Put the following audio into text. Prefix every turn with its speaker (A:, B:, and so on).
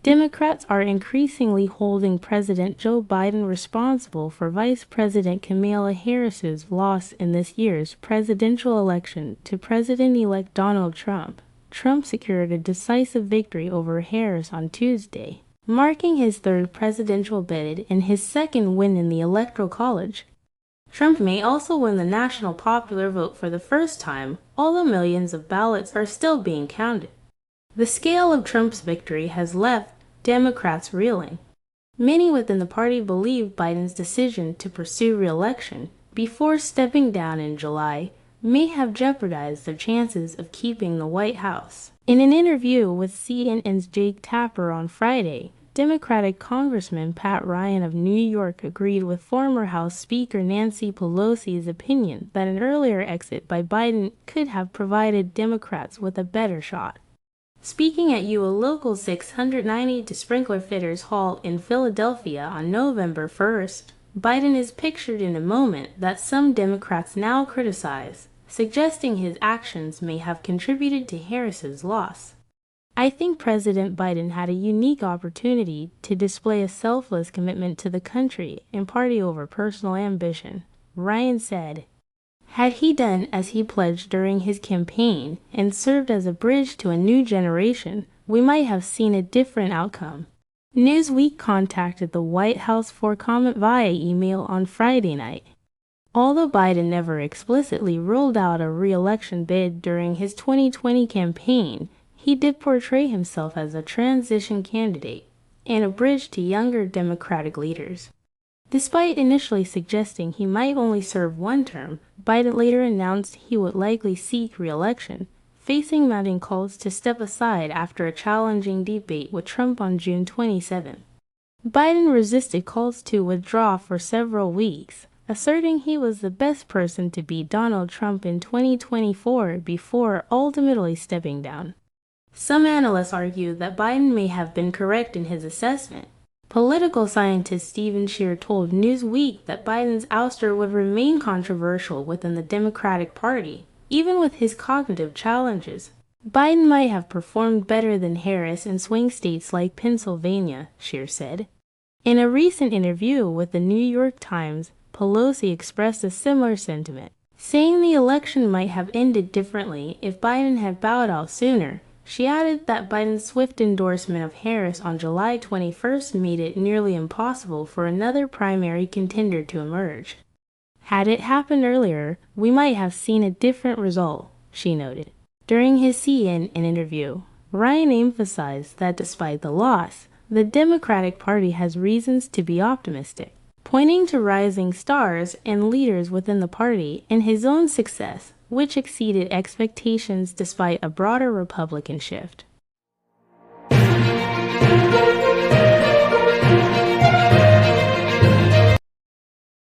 A: Democrats are increasingly holding President Joe Biden responsible for Vice President Kamala Harris's loss in this year's presidential election to President-elect Donald Trump. Trump secured a decisive victory over Harris on Tuesday, marking his third presidential bid and his second win in the Electoral College. Trump may also win the national popular vote for the first time, although millions of ballots are still being counted. The scale of Trump's victory has left Democrats reeling. Many within the party believe Biden's decision to pursue re-election before stepping down in July may have jeopardized their chances of keeping the White House. In an interview with CNN's Jake Tapper on Friday, Democratic Congressman Pat Ryan of New York agreed with former House Speaker Nancy Pelosi's opinion that an earlier exit by Biden could have provided Democrats with a better shot. Speaking at UA Local 690 to Sprinkler Fitters Hall in Philadelphia on November 1st, Biden is pictured in a moment that some Democrats now criticize, suggesting his actions may have contributed to Harris's loss. I think President Biden had a unique opportunity to display a selfless commitment to the country and party over personal ambition, Ryan said. Had he done as he pledged during his campaign and served as a bridge to a new generation, we might have seen a different outcome. Newsweek contacted the White House for comment via email on Friday night. Although Biden never explicitly ruled out a re-election bid during his 2020 campaign, he did portray himself as a transition candidate and a bridge to younger Democratic leaders. Despite initially suggesting he might only serve one term, Biden later announced he would likely seek re-election, facing mounting calls to step aside after a challenging debate with Trump on June 27. Biden resisted calls to withdraw for several weeks, asserting he was the best person to beat Donald Trump in 2024 before ultimately stepping down. Some analysts argue that Biden may have been correct in his assessment. Political scientist Stephen Shear told Newsweek that Biden's ouster would remain controversial within the Democratic Party, even with his cognitive challenges. Biden might have performed better than Harris in swing states like Pennsylvania, Shear said. In a recent interview with the New York Times, Pelosi expressed a similar sentiment, saying the election might have ended differently if Biden had bowed out sooner. She added that Biden's swift endorsement of Harris on July 21st made it nearly impossible for another primary contender to emerge. Had it happened earlier, we might have seen a different result, she noted. During his CNN interview, Ryan emphasized that despite the loss, the Democratic Party has reasons to be optimistic, pointing to rising stars and leaders within the party and his own success, which exceeded expectations despite a broader Republican shift.